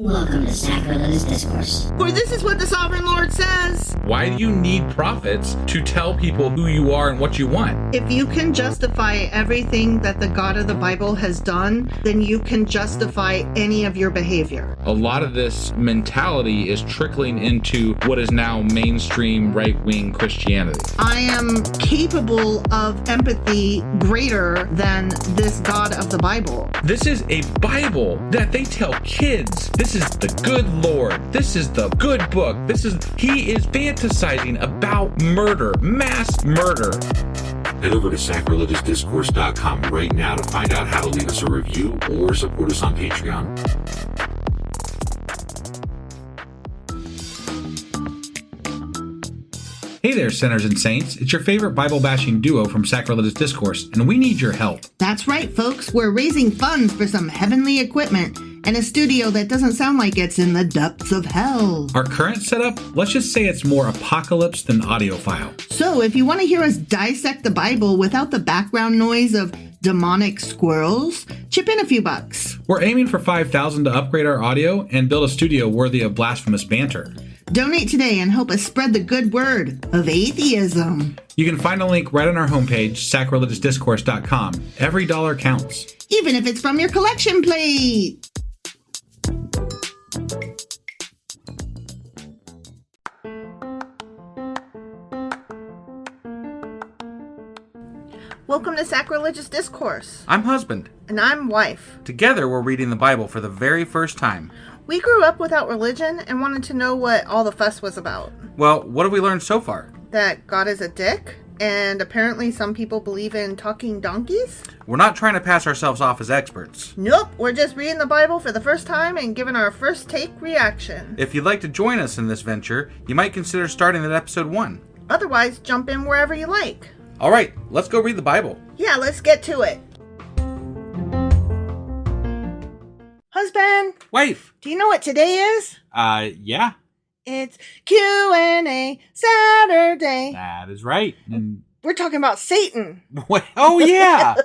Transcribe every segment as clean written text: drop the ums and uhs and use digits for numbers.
Welcome to Sacrilegious Discourse. For this is what the Sovereign Lord says. Why do you need prophets to tell people who you are and what you want? If you can justify everything that the God of the Bible has done, then you can justify any of your behavior. A lot of this mentality is trickling into what is now mainstream right-wing Christianity. I am capable of empathy greater than this God of the Bible. This is a Bible that they tell kids. This is the good Lord. This is the good book. He is fantasizing about murder, mass murder. Head over to sacrilegiousdiscourse.com right now to find out how to leave us a review or support us on Patreon. Hey there, sinners and saints. It's your favorite Bible-bashing duo from Sacrilegious Discourse, and we need your help. That's right, folks. We're raising funds for some heavenly equipment and a studio that doesn't sound like it's in the depths of hell. Our current setup, let's just say it's more apocalypse than audiophile. So if you want to hear us dissect the Bible without the background noise of demonic squirrels, chip in a few bucks. We're aiming for $5,000 to upgrade our audio and build a studio worthy of blasphemous banter. Donate today and help us spread the good word of atheism. You can find a link right on our homepage, sacrilegiousdiscourse.com. Every dollar counts. Even if it's from your collection plate. Welcome to Sacrilegious Discourse. I'm husband. And I'm wife. Together, we're reading the Bible for the very first time. We grew up without religion and wanted to know what all the fuss was about. Well, what have we learned so far? That God is a dick, and apparently some people believe in talking donkeys. We're not trying to pass ourselves off as experts. Nope, we're just reading the Bible for the first time and giving our first take reaction. If you'd like to join us in this venture, you might consider starting at episode 1. Otherwise, jump in wherever you like. All right, let's go read the Bible. Yeah, let's get to it. Husband, Wife. do you know what today is? Yeah. It's Q&A Saturday. That is right. And We're talking about Satan. oh, yeah.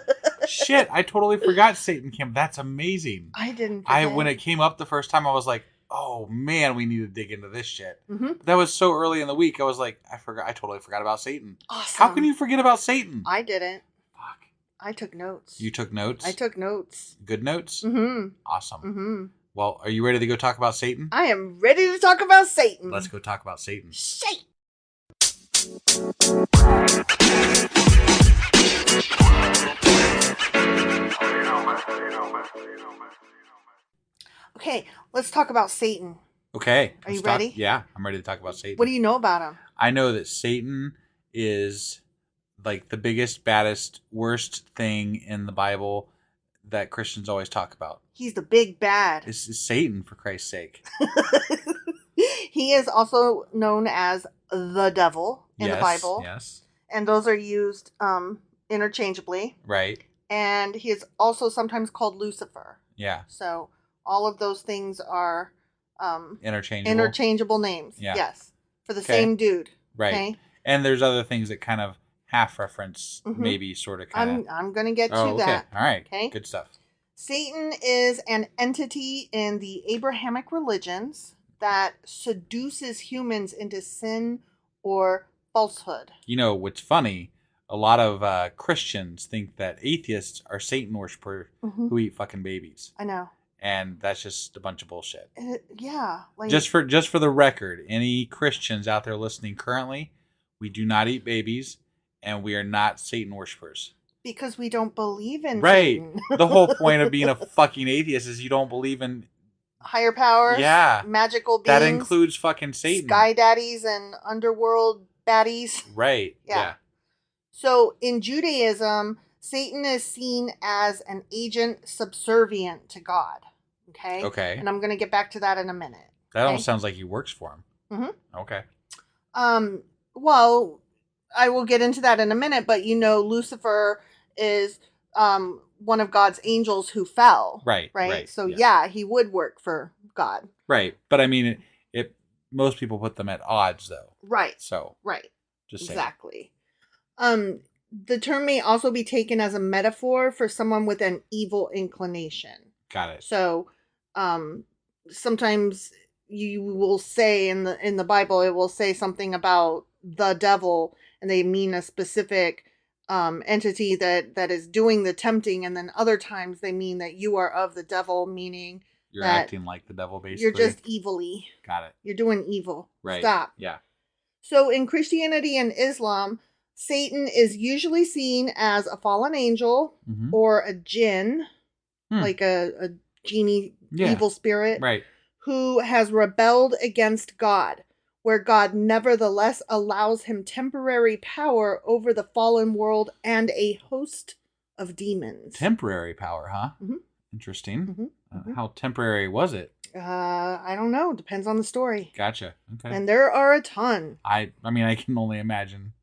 Shit, I totally forgot Satan came. That's amazing. I didn't forget. When it came up the first time, I was like, oh, man, we need to dig into this shit. Mm-hmm. That was so early in the week. I was like, I totally forgot about Satan. Awesome. How can you forget about Satan? I didn't. Fuck. I took notes. You took notes? I took notes. Good notes? Mm-hmm. Awesome. Mm-hmm. Well, are you ready to go talk about Satan? I am ready to talk about Satan. Let's go talk about Satan. Satan. Okay, let's talk about Satan. Okay. Are you let's talk- ready? Yeah, I'm ready to talk about Satan. What do you know about him? I know that Satan is like the biggest, baddest, worst thing in the Bible that Christians always talk about. He's the big bad. This is Satan, for Christ's sake. He is also known as the devil in the Bible. Yes. And those are used interchangeably. Right. And he is also sometimes called Lucifer. Yeah. So all of those things are Interchangeable. names. Yeah. Yes. For the Okay. same dude. Right. Okay? And there's other things that kind of half reference, Mhm. maybe sort of kind of. I'm going to get to Oh, okay. that. All right. Okay. Good stuff. Satan is an entity in the Abrahamic religions that seduces humans into sin or falsehood. You know, what's funny, a lot of Christians think that atheists are Satan worshippers Mhm. who eat fucking babies. I know. And that's just a bunch of bullshit. Yeah. Like, Just for the record, any Christians out there listening currently, we do not eat babies, and we are not Satan worshippers. because we don't believe in Right. Satan. The whole point of being a fucking atheist is you don't believe in. Higher powers. Yeah. Magical beings. That includes fucking Satan. Sky daddies and underworld baddies. Right. Yeah. So in Judaism, Satan is seen as an agent subservient to God. Okay? Okay. And I'm going to get back to that in a minute. That okay? almost sounds like he works for him. Mm-hmm. Okay. Well, I will get into that in a minute, but you know, Lucifer is one of God's angels who fell. Right. So yes. yeah, he would work for God. Right. But I mean, most people put them at odds, though. Right. So. Right. Just saying. Exactly. The term may also be taken as a metaphor for someone with an evil inclination. Got it. So, sometimes you will say in the Bible, it will say something about the devil, and they mean a specific entity that is doing the tempting, and then other times they mean that you are of the devil, meaning You're that acting like the devil, basically. you're just evilly. Got it. You're doing evil. Right. Stop. Yeah. So in Christianity and Islam, Satan is usually seen as a fallen angel or a jinn, like a genie, evil spirit, right, who has rebelled against God, where God nevertheless allows him temporary power over the fallen world and a host of demons. Temporary power, huh? Mm-hmm. Interesting. How temporary was it? I don't know. Depends on the story. Gotcha. Okay. And there are a ton. I mean, I can only imagine,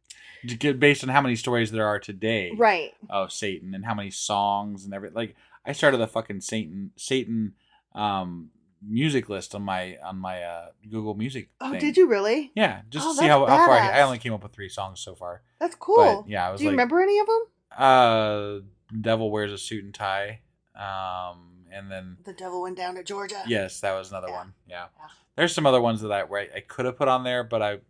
based on how many stories there are today, right, of Satan and how many songs and everything. Like, I started the fucking Satan music list on my Google Music. Oh, thing. did you really? Yeah, just to see how far I only came up with 3 songs so far. That's cool. But, yeah, I was. Do you remember any of them? Devil Wears a Suit and Tie. And then The Devil Went Down to Georgia. Yes, that was another one. Yeah. There's some other ones that I could have put on there, but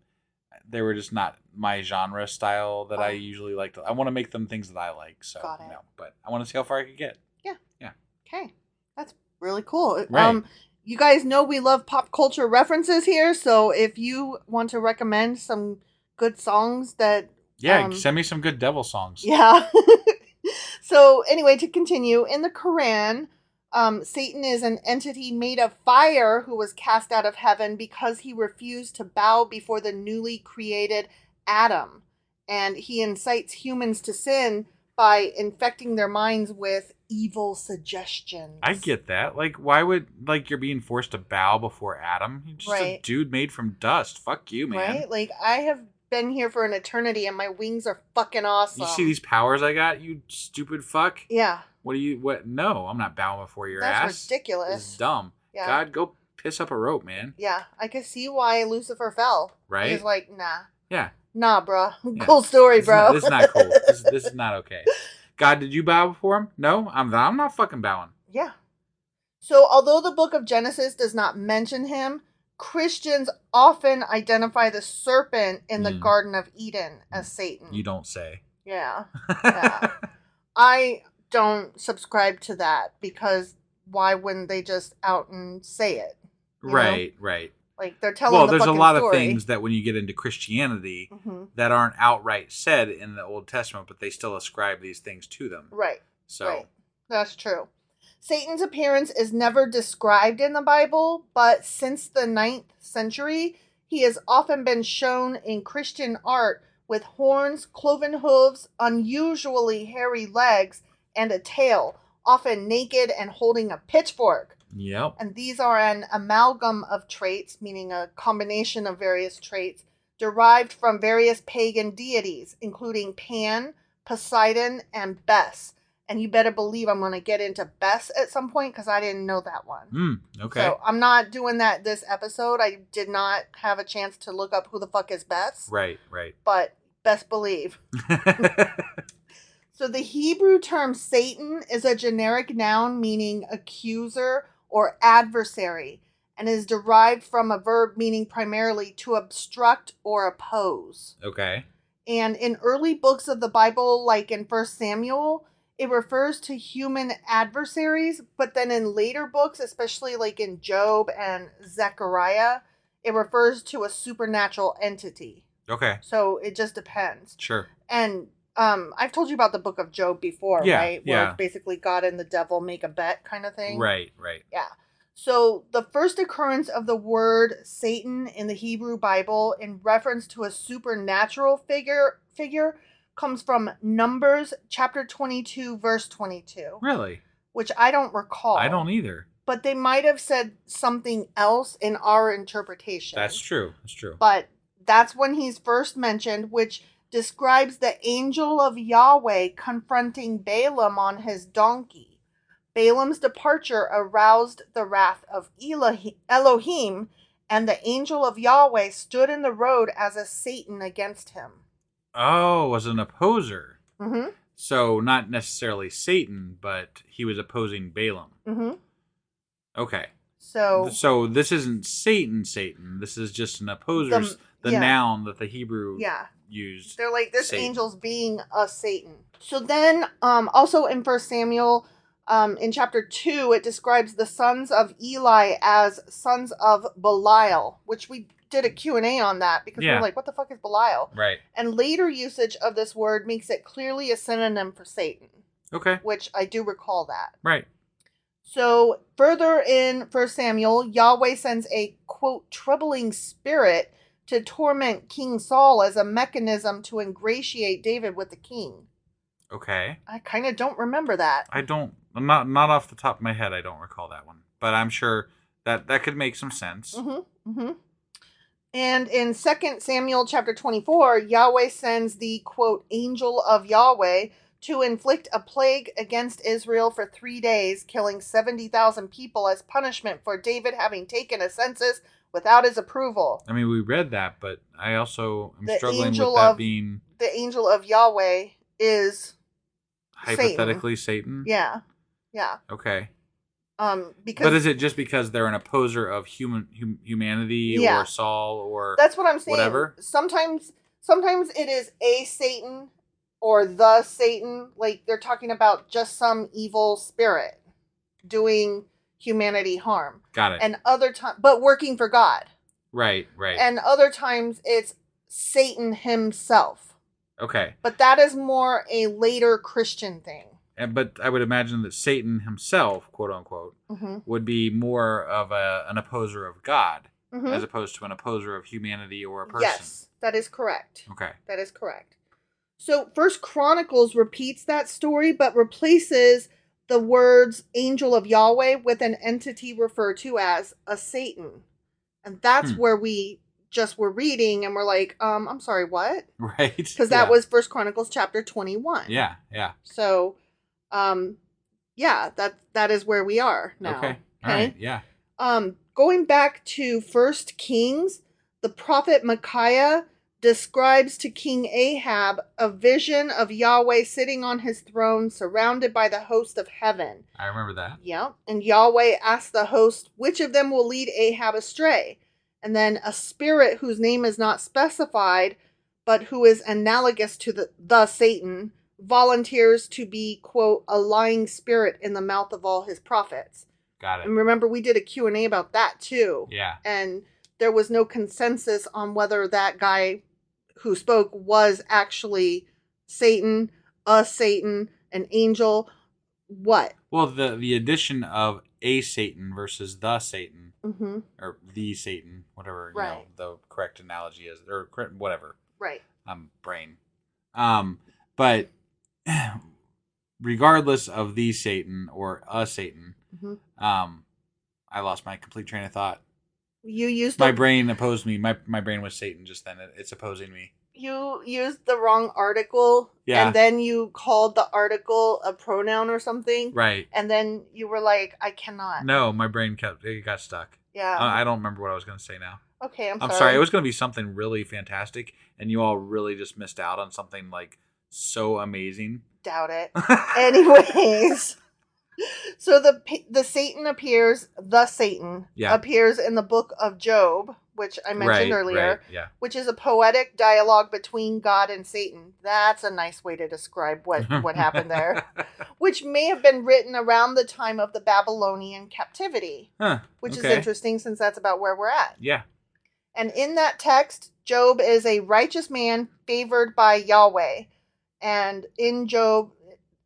they were just not my genre style that I usually like. I want to make them things that I like. So Got it. No, but I want to see how far I could get. Yeah. Yeah. Okay. That's really cool. Right. You guys know we love pop culture references here, so if you want to recommend some good songs that send me some good devil songs. Yeah. So anyway, to continue, in the Quran, Satan is an entity made of fire who was cast out of heaven because he refused to bow before the newly created Adam. And he incites humans to sin by infecting their minds with evil suggestions. I get that. Like, why would, you're being forced to bow before Adam? You're just a dude made from dust. Fuck you, man. Right? Like, I have been here for an eternity and my wings are fucking awesome. You see these powers I got, you stupid fuck? Yeah. What? No, I'm not bowing before your ass. That's ridiculous. This is dumb. Yeah. God, go piss up a rope, man. Yeah, I could see why Lucifer fell. Right? He's like, nah. Yeah. Nah, bro. Yeah. Cool story, bro. This is not cool. This is not okay. God, did you bow before him? No, I'm not fucking bowing. Yeah. So, although the book of Genesis does not mention him, Christians often identify the serpent in the Garden of Eden as Satan. You don't say. Yeah. Yeah. I don't subscribe to that because why wouldn't they just out and say it? Right. Like, they're telling there's a lot of things that when you get into Christianity that aren't outright said in the Old Testament, but they still ascribe these things to them. Right. So right. That's true. Satan's appearance is never described in the Bible, but since the 9th century, he has often been shown in Christian art with horns, cloven hooves, unusually hairy legs, and a tail, often naked and holding a pitchfork. Yep. And these are an amalgam of traits, meaning a combination of various traits, derived from various pagan deities, including Pan, Poseidon, and Bes. And you better believe I'm going to get into Bes at some point because I didn't know that one. Okay. So I'm not doing that this episode. I did not have a chance to look up who the fuck is Bes. Right. But best believe. So the Hebrew term Satan is a generic noun meaning accuser or adversary, and is derived from a verb meaning primarily to obstruct or oppose. Okay. And in early books of the Bible, like in 1 Samuel, it refers to human adversaries, but then in later books, especially like in Job and Zechariah, it refers to a supernatural entity. Okay. So it just depends. Sure. And I've told you about the book of Job before, right? Where Yeah. it's basically God and the devil make a bet kind of thing. Right. Yeah. So the first occurrence of the word Satan in the Hebrew Bible in reference to a supernatural figure comes from Numbers chapter 22, verse 22. Really? Which I don't recall. I don't either. But they might have said something else in our interpretation. That's true. But that's when he's first mentioned, which describes the angel of Yahweh confronting Balaam on his donkey. Balaam's departure aroused the wrath of Elohim, and the angel of Yahweh stood in the road as a Satan against him. Oh, as an opposer. Mm-hmm. So not necessarily Satan, but he was opposing Balaam. Mm-hmm. Okay. So this isn't Satan. This is just an opposer. The noun that the Hebrew used. They're like, this Satan. angel's being a Satan. So then, also in 1 Samuel, in chapter 2, it describes the sons of Eli as sons of Belial, which we did a Q&A on that because we were like, what the fuck is Belial? Right. And later usage of this word makes it clearly a synonym for Satan. Okay. Which I do recall that. Right. So further in 1 Samuel, Yahweh sends a, quote, troubling spirit to torment King Saul as a mechanism to ingratiate David with the king. Okay. I kind of don't remember that. I'm not off the top of my head, I don't recall that one. But I'm sure that could make some sense. Mm-hmm. Mm-hmm. And in 2 Samuel chapter 24, Yahweh sends the, quote, angel of Yahweh to inflict a plague against Israel for 3 days, killing 70,000 people as punishment for David having taken a census without his approval. I mean, we read that, but I also am struggling with that being... The angel of Yahweh is... hypothetically Satan? Yeah. Yeah. Okay. Because, but is it just because they're an opposer of humanity or Saul or that's what I'm saying. Whatever? Sometimes it is a Satan or the Satan. Like they're talking about just some evil spirit doing humanity harm. Got it. And other times, but working for God. Right, right. And other times it's Satan himself. Okay. But that is more a later Christian thing. But I would imagine that Satan himself, quote unquote, would be more of an opposer of God as opposed to an opposer of humanity or a person. Yes, that is correct. Okay. That is correct. So First Chronicles repeats that story, but replaces the words angel of Yahweh with an entity referred to as a Satan. And that's where we just were reading and we're like, I'm sorry, what? Right. Because that was First Chronicles chapter 21. Yeah, yeah. So, that is where we are now. Okay. All right, yeah. Going back to 1 Kings, the prophet Micaiah describes to King Ahab a vision of Yahweh sitting on his throne surrounded by the host of heaven. I remember that. Yeah. And Yahweh asked the host, which of them will lead Ahab astray? And then a spirit whose name is not specified, but who is analogous to the Satan, volunteers to be, quote, a lying spirit in the mouth of all his prophets. Got it. And remember, we did a Q&A about that too. Yeah. And there was no consensus on whether that guy who spoke was actually Satan, a Satan, an angel, what? Well, the addition of a Satan versus the Satan, or the Satan, whatever you know, the correct analogy is, or whatever. Right. Brain. But regardless of the Satan or a Satan, I lost my complete train of thought. You used my brain opposed me. My brain was Satan just then. It's opposing me. You used the wrong article, and then you called the article a pronoun or something. Right. And then you were like, I cannot. No, my brain got stuck. Yeah. I don't remember what I was going to say now. Okay, I'm sorry. It was going to be something really fantastic, and you all really just missed out on something like so amazing. Doubt it. Anyways. So the Satan appears in the book of Job, which I mentioned earlier, which is a poetic dialogue between God and Satan. That's a nice way to describe what happened there, which may have been written around the time of the Babylonian captivity, which is interesting since that's about where we're at. Yeah. And in that text, Job is a righteous man favored by Yahweh. And in Job,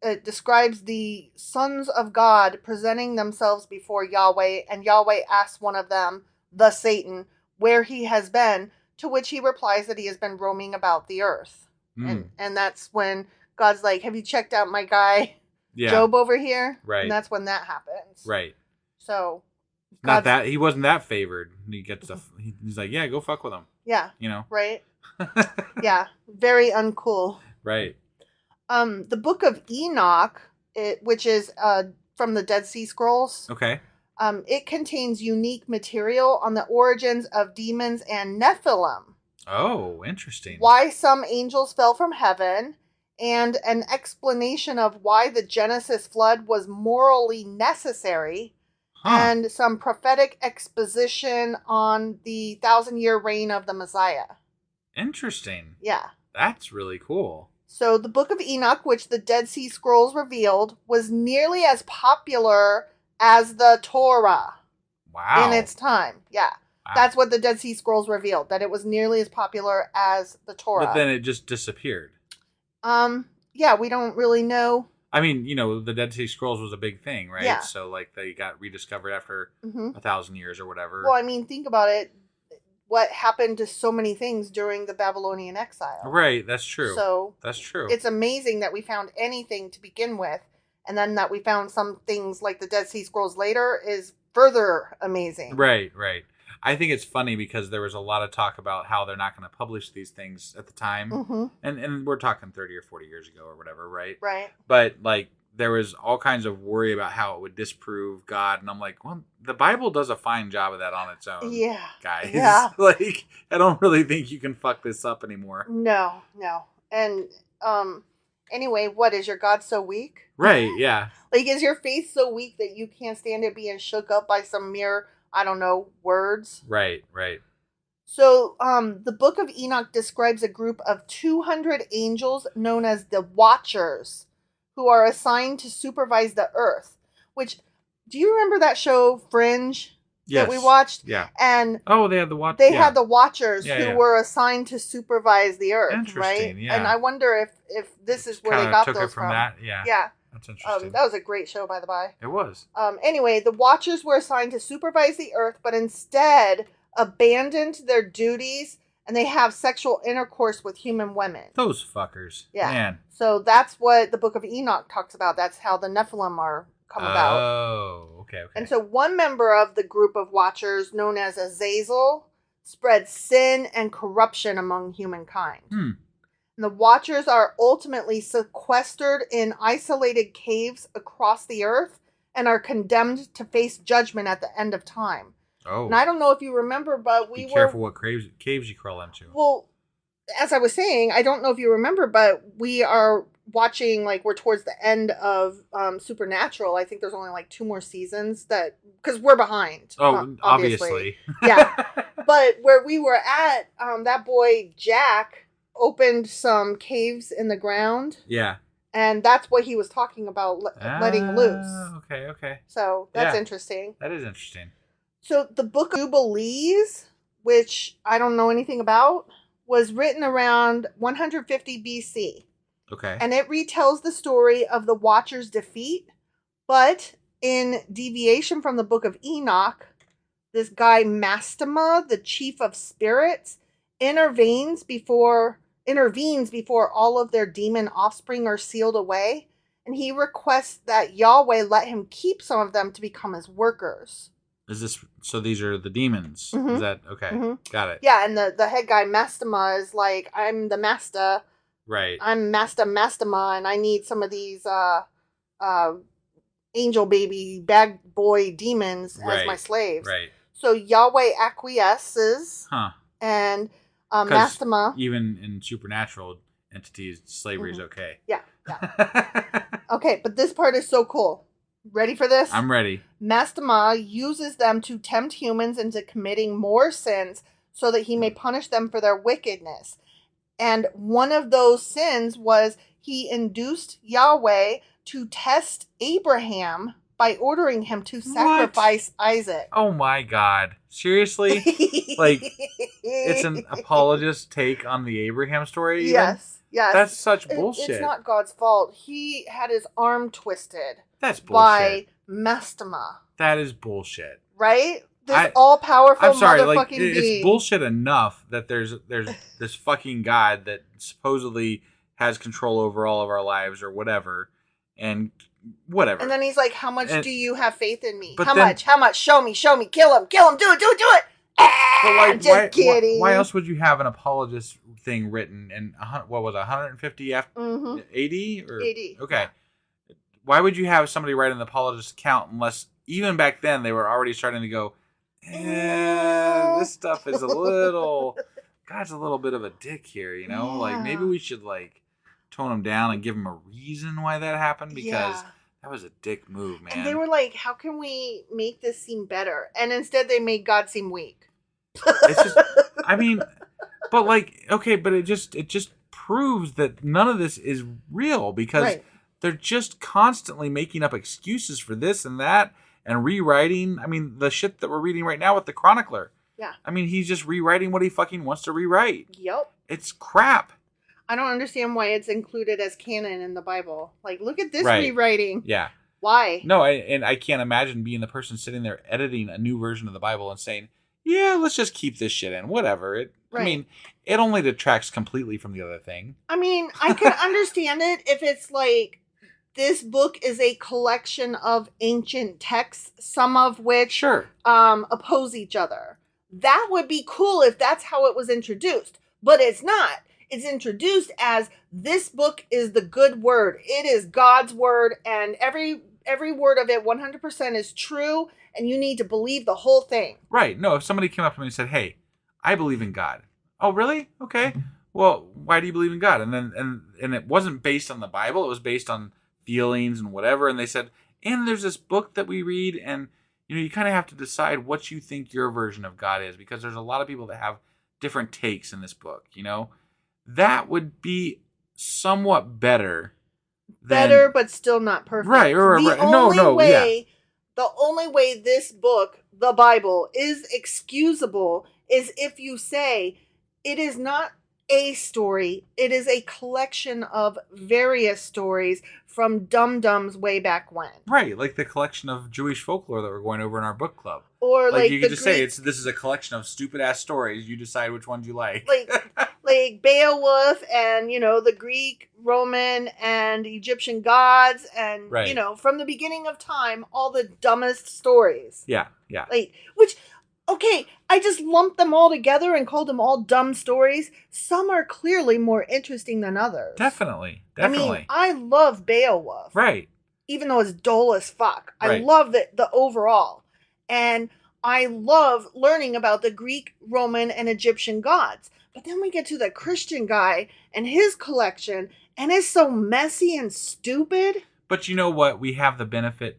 it describes the sons of God presenting themselves before Yahweh, and Yahweh asks one of them, the Satan, where he has been, to which he replies that he has been roaming about the earth. And that's when God's like, have you checked out my guy, Job over here? Right. And that's when that happens. Right. So. Not that, he wasn't that favored. He gets he's like, yeah, go fuck with him. Yeah. You know? Right. Yeah. Very uncool. Right. The book of Enoch, which is from the Dead Sea Scrolls. Okay. It contains unique material on the origins of demons and Nephilim. Oh, interesting. Why some angels fell from heaven, and an explanation of why the Genesis flood was morally necessary, and some prophetic exposition on the 1,000-year reign of the Messiah. Interesting. Yeah. That's really cool. So the Book of Enoch, which the Dead Sea Scrolls revealed, was nearly as popular as the Torah. Wow. In its time. Yeah. Wow. That's what the Dead Sea Scrolls revealed, that it was nearly as popular as the Torah. But then it just disappeared. Yeah, we don't really know. I mean, the Dead Sea Scrolls was a big thing, right? Yeah. So, they got rediscovered after 1,000 years or whatever. Well, I mean, think about it. What happened to so many things during the Babylonian exile. Right, that's true. So, that's true. It's amazing that we found anything to begin with, and then that we found some things like the Dead Sea Scrolls later is further amazing. Right. I think it's funny because there was a lot of talk about how they're not going to publish these things at the time. And we're talking 30 or 40 years ago or whatever, right? Right. But, there was all kinds of worry about how it would disprove God. And I'm like, well, the Bible does a fine job of that on its own. Yeah. Guys. Yeah. I don't really think you can fuck this up anymore. No. And, anyway, what, is your God so weak? Right, yeah. Is your faith so weak that you can't stand it being shook up by some mere, I don't know, words? Right. So, the Book of Enoch describes a group of 200 angels known as the Watchers, who are assigned to supervise the earth. Which, do you remember that show, Fringe, that we watched? Yeah. And they had the Watchers. They had the Watchers who were assigned to supervise the earth, Interesting, right? yeah. And I wonder if this is where they got took those it from. That, yeah. Yeah. That's interesting. That was a great show, by the by. It was. Anyway, the Watchers were assigned to supervise the earth, but instead abandoned their duties, and they have sexual intercourse with human women. Those fuckers. Yeah. Man. So that's what the Book of Enoch talks about. That's how the Nephilim are come about. Oh, okay. And so one member of the group of Watchers, known as Azazel, spread sin and corruption among humankind. And the Watchers are ultimately sequestered in isolated caves across the earth and are condemned to face judgment at the end of time. Oh. And I don't know if you remember, but Be careful what caves you crawl into. Well, as I was saying, I don't know if you remember, but we are watching, we're towards the end of Supernatural. I think there's only 2 more seasons because we're behind. Oh, obviously. Yeah. But where we were at, that boy Jack opened some caves in the ground. Yeah. And that's what he was talking about, letting loose. Okay. So that's interesting. That is interesting. So the Book of Jubilees, which I don't know anything about, was written around 150 BC. Okay. And it retells the story of the Watchers' defeat, but in deviation from the Book of Enoch, this guy Mastema, the chief of spirits, intervenes before all of their demon offspring are sealed away, and he requests that Yahweh let him keep some of them to become his workers. Is this so? These are the demons. Mm-hmm. Is that okay? Mm-hmm. Got it. Yeah, and the head guy Mastema is like, I'm the master. Right. I'm Mastema, and I need some of these angel baby bad boy demons as my slaves. Right. So Yahweh acquiesces. Huh. And Mastema. Even in supernatural entities, slavery is okay. Yeah. Okay, but this part is so cool. Ready for this? I'm ready. Mastema uses them to tempt humans into committing more sins so that he may punish them for their wickedness. And one of those sins was he induced Yahweh to test Abraham by ordering him to sacrifice Isaac. Oh my God. Seriously? It's an apologist take on the Abraham story? Even? Yes. That's such bullshit. It's not God's fault. He had his arm twisted. That's bullshit. By Mastema. That is bullshit. Right? This all-powerful motherfucking being. It's bullshit enough that there's this fucking God that supposedly has control over all of our lives or whatever, and whatever. And then he's like, how much do you have faith in me? How much? Show me. Kill him. Do it. But just kidding. Why else would you have an apologist thing written in, what was it, 150 AD? Or? AD. Okay. Why would you have somebody write an apologist account unless, even back then, they were already starting to go, this stuff is God's a little bit of a dick here, you know? Yeah. Maybe we should, tone him down and give him a reason why that happened, because That was a dick move, man. And they were like, how can we make this seem better? And instead they made God seem weak. It's just, I mean, but like, okay, but it just proves that none of this is real because they're just constantly making up excuses for this and that and rewriting. I mean, the shit that we're reading right now with the Chronicler. Yeah. I mean, he's just rewriting what he fucking wants to rewrite. Yep. It's crap. I don't understand why it's included as canon in the Bible. Like, look at this rewriting. Yeah. Why? No, I can't imagine being the person sitting there editing a new version of the Bible and saying, yeah, let's just keep this shit in. Whatever. I mean, it only detracts completely from the other thing. I mean, I can understand it if it's like, this book is a collection of ancient texts, some of which oppose each other. That would be cool if that's how it was introduced. But it's not. It's introduced as this book is the good word. It is God's word, and every word of it 100% is true, and you need to believe the whole thing. Right. No, if somebody came up to me and said, hey, I believe in God. Oh, really? Okay. Well, why do you believe in God? And then and it wasn't based on the Bible. It was based on feelings and whatever. And they said, and there's this book that we read, and you kind of have to decide what you think your version of God is, because there's a lot of people that have different takes in this book, That would be somewhat better. Better, but still not perfect. Right. The only way this book, the Bible, is excusable is if you say it is not a story. It is a collection of various stories from dum-dums way back when. Right, like the collection of Jewish folklore that we're going over in our book club. Or like you could just say this is a collection of stupid ass stories. You decide which ones you like. Like Beowulf and the Greek, Roman, and Egyptian gods, and from the beginning of time, all the dumbest stories. Yeah. Okay, I just lumped them all together and called them all dumb stories. Some are clearly more interesting than others. Definitely. I mean, I love Beowulf. Right. Even though it's dull as fuck. I love the overall. And I love learning about the Greek, Roman, and Egyptian gods. But then we get to the Christian guy and his collection, and it's so messy and stupid. But you know what? We have the benefit.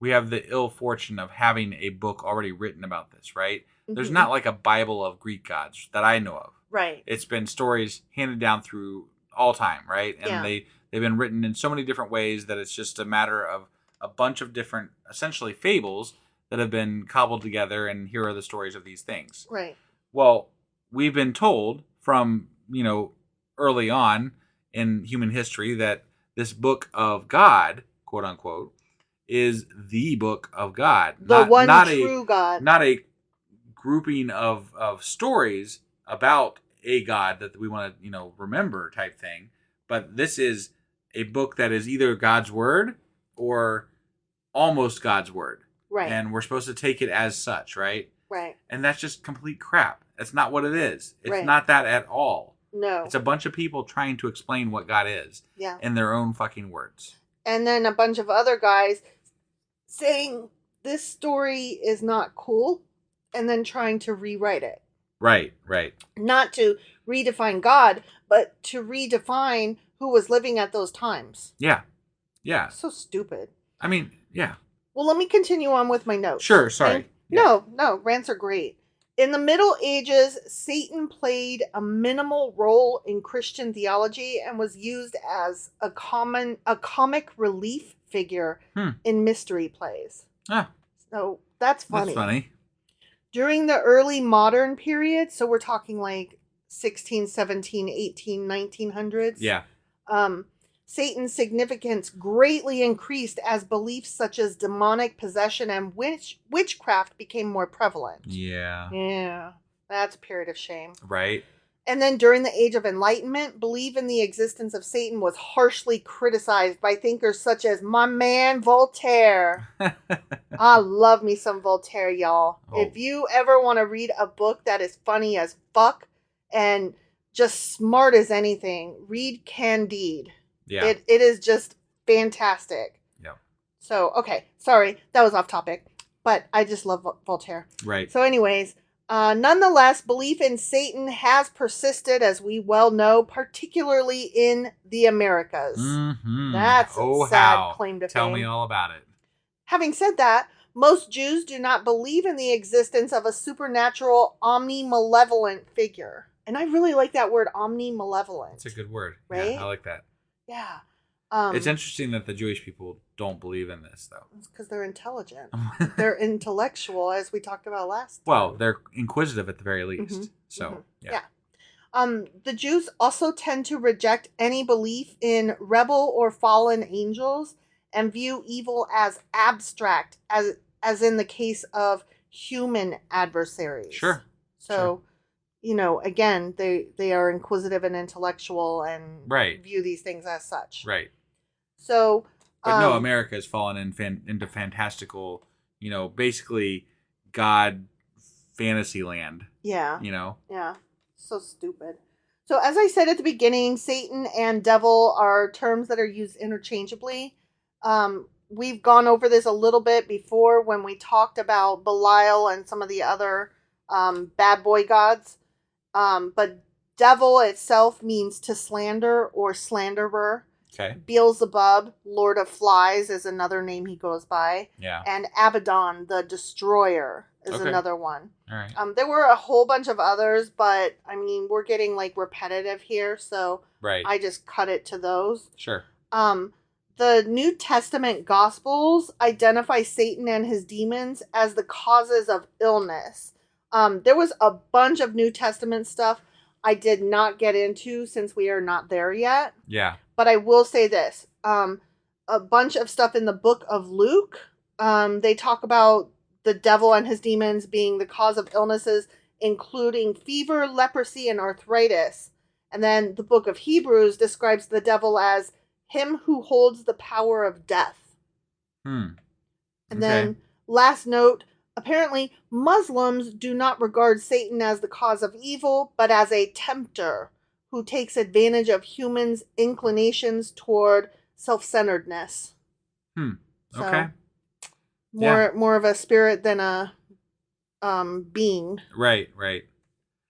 We have the ill fortune of having a book already written about this, right? Mm-hmm. There's not like a Bible of Greek gods that I know of. Right. It's been stories handed down through all time, right? And they've been written in so many different ways that it's just a matter of a bunch of different, essentially fables that have been cobbled together, and here are the stories of these things. Right. Well, we've been told from, early on in human history that this book of God, quote unquote, is the book of God. Not true God. Not a grouping of stories about a God that we want to, remember type thing. But this is a book that is either God's word or almost God's word. Right. And we're supposed to take it as such, right? Right. And that's just complete crap. That's not what it is. It's not that at all. No. It's a bunch of people trying to explain what God is in their own fucking words. And then a bunch of other guys saying this story is not cool and then trying to rewrite it. Right. Not to redefine God, but to redefine who was living at those times. Yeah. So stupid. I mean, yeah. Well, let me continue on with my notes. Sure, sorry. No, rants are great. In the Middle Ages, Satan played a minimal role in Christian theology and was used as a comic relief figure in mystery plays. So that's funny. That's funny. During the early modern period, so we're talking like 16, 17, 18, 1900s. Yeah. Satan's significance greatly increased as beliefs such as demonic possession and witchcraft became more prevalent. Yeah. Yeah. That's a period of shame. Right. And then during the Age of Enlightenment, belief in the existence of Satan was harshly criticized by thinkers such as my man Voltaire. I love me some Voltaire, y'all. Oh. If you ever want to read a book that is funny as fuck and just smart as anything, read Candide. Yeah. It is just fantastic. Yeah. So, okay. Sorry. That was off topic. But I just love Voltaire. Right. So anyways, Nonetheless, belief in Satan has persisted, as we well know, particularly in the Americas. Mm-hmm. That's a sad claim to fame. Tell me all about it. Having said that, most Jews do not believe in the existence of a supernatural omni-malevolent figure. And I really like that word, omni-malevolent. It's a good word. Right? Yeah, I like that. Yeah. It's interesting that the Jewish people don't believe in this, though. It's because they're intelligent. They're intellectual, as we talked about last time. Well, they're inquisitive at the very least. Mhm. So, Mhm. yeah. The Jews also tend to reject any belief in rebel or fallen angels and view evil as abstract, as in the case of human adversaries. Sure. So, again, they are inquisitive and intellectual and view these things as such. Right. So, but no, America has fallen into fantastical, basically God fantasy land. Yeah. Yeah. So stupid. So as I said at the beginning, Satan and devil are terms that are used interchangeably. We've gone over this a little bit before when we talked about Belial and some of the other bad boy gods. But devil itself means to slander or slanderer. Okay. Beelzebub, Lord of Flies, is another name he goes by. Yeah. And Abaddon, the Destroyer, is another one. All right. There were a whole bunch of others, but I mean, we're getting repetitive here, so I just cut it to those. Sure. The New Testament Gospels identify Satan and his demons as the causes of illness. There was a bunch of New Testament stuff I did not get into since we are not there yet. Yeah. But I will say this. A bunch of stuff in the book of Luke, they talk about the devil and his demons being the cause of illnesses, including fever, leprosy, and arthritis. And then the book of Hebrews describes the devil as him who holds the power of death. And then, last note, apparently Muslims do not regard Satan as the cause of evil, but as a tempter who takes advantage of humans' inclinations toward self-centeredness. Okay. More of a spirit than a being. Right.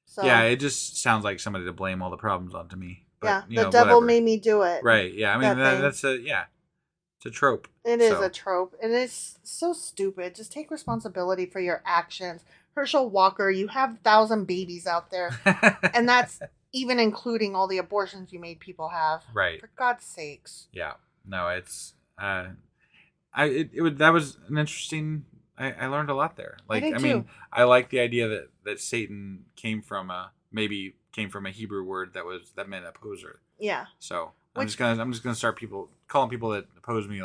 So, yeah, it just sounds like somebody to blame all the problems onto me. But, the devil made me do it. Right. Yeah. I mean, that's it's a trope. It is a trope, and it's so stupid. Just take responsibility for your actions. Herschel Walker, you have 1,000 babies out there, and that's even including all the abortions you made people have. Right. For God's sakes. Yeah. No, it's that was an interesting. I learned a lot there. I mean, I like the idea that Satan came from a Hebrew word that meant opposer. Yeah. So I'm just gonna start calling people that oppose me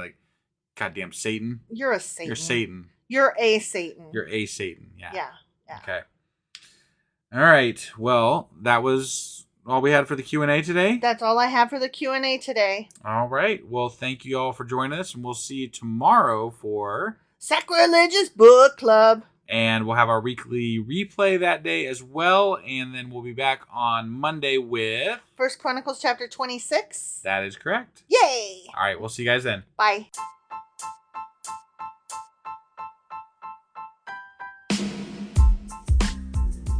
goddamn Satan. You're a Satan. You're Satan. You're a Satan. You're a Satan. Yeah. Yeah. Okay. All right. Well, that was all we had for the Q&A today. That's all I have for the Q&A today. All right. Well, thank you all for joining us, and we'll see you tomorrow for Sacrilegious Book Club. And we'll have our weekly replay that day as well, and then we'll be back on Monday with 1 Chronicles Chapter 26. That is correct. Yay! All right. We'll see you guys then. Bye.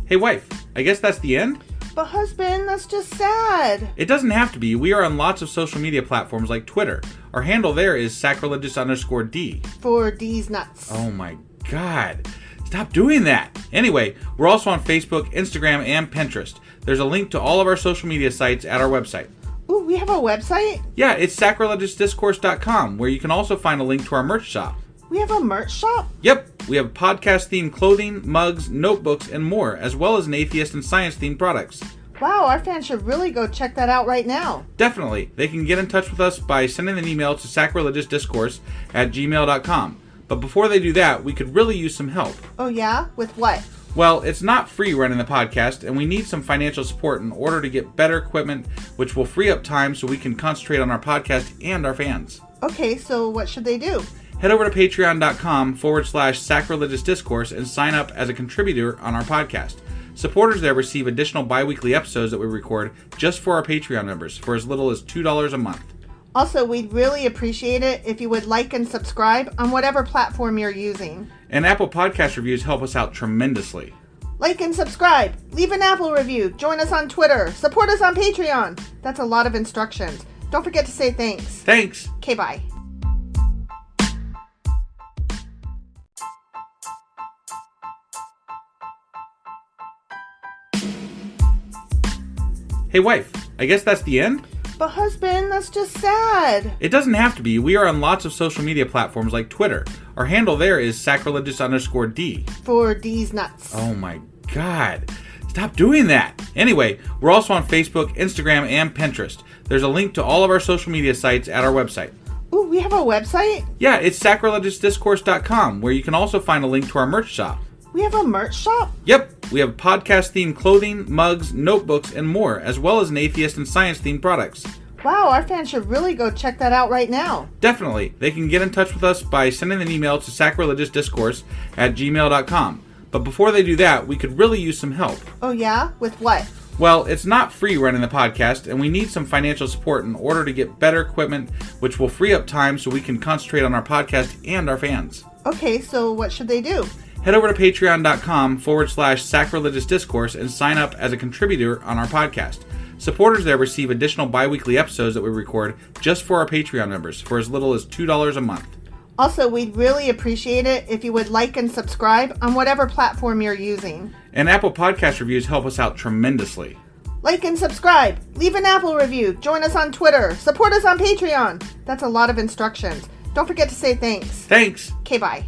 Hey, wife, I guess that's the end? But husband, that's just sad. It doesn't have to be. We are on lots of social media platforms like Twitter. Our handle there is sacrilegious_D. For D's nuts. Oh my God. Stop doing that. Anyway, we're also on Facebook, Instagram, and Pinterest. There's a link to all of our social media sites at our website. Ooh, we have a website? Yeah, it's sacrilegiousdiscourse.com, where you can also find a link to our merch shop. We have a merch shop? Yep, we have podcast-themed clothing, mugs, notebooks, and more, as well as an atheist and science-themed products. Wow, our fans should really go check that out right now. Definitely. They can get in touch with us by sending an email to sacrilegiousdiscourse@gmail.com. But before they do that, we could really use some help. Oh yeah? With what? Well, it's not free running the podcast, and we need some financial support in order to get better equipment, which will free up time so we can concentrate on our podcast and our fans. Okay, so what should they do? Head over to patreon.com/sacrilegiousdiscourse and sign up as a contributor on our podcast. Supporters there receive additional bi-weekly episodes that we record just for our Patreon members for as little as $2 a month. Also, we'd really appreciate it if you would like and subscribe on whatever platform you're using. And Apple Podcast reviews help us out tremendously. Like and subscribe. Leave an Apple review. Join us on Twitter. Support us on Patreon. That's a lot of instructions. Don't forget to say thanks. Thanks. Okay, bye. Hey, wife, I guess that's the end? But husband, that's just sad. It doesn't have to be. We are on lots of social media platforms like Twitter. Our handle there is sacrilegious_D. For D's nuts. Oh my God. Stop doing that. Anyway, we're also on Facebook, Instagram, and Pinterest. There's a link to all of our social media sites at our website. Ooh, we have a website? Yeah, it's sacrilegiousdiscourse.com, where you can also find a link to our merch shop. We have a merch shop? Yep, we have podcast-themed clothing, mugs, notebooks, and more, as well as an atheist and science-themed products. Wow, our fans should really go check that out right now. Definitely. They can get in touch with us by sending an email to sacrilegiousdiscourse@gmail.com. But before they do that, we could really use some help. Oh yeah? With what? Well, it's not free running the podcast, and we need some financial support in order to get better equipment, which will free up time so we can concentrate on our podcast and our fans. Okay, so what should they do? Head over to patreon.com/sacrilegiousdiscourse and sign up as a contributor on our podcast. Supporters there receive additional bi-weekly episodes that we record just for our Patreon members for as little as $2 a month. Also, we'd really appreciate it if you would like and subscribe on whatever platform you're using. And Apple Podcast reviews help us out tremendously. Like and subscribe. Leave an Apple review. Join us on Twitter. Support us on Patreon. That's a lot of instructions. Don't forget to say thanks. Thanks. Okay, bye.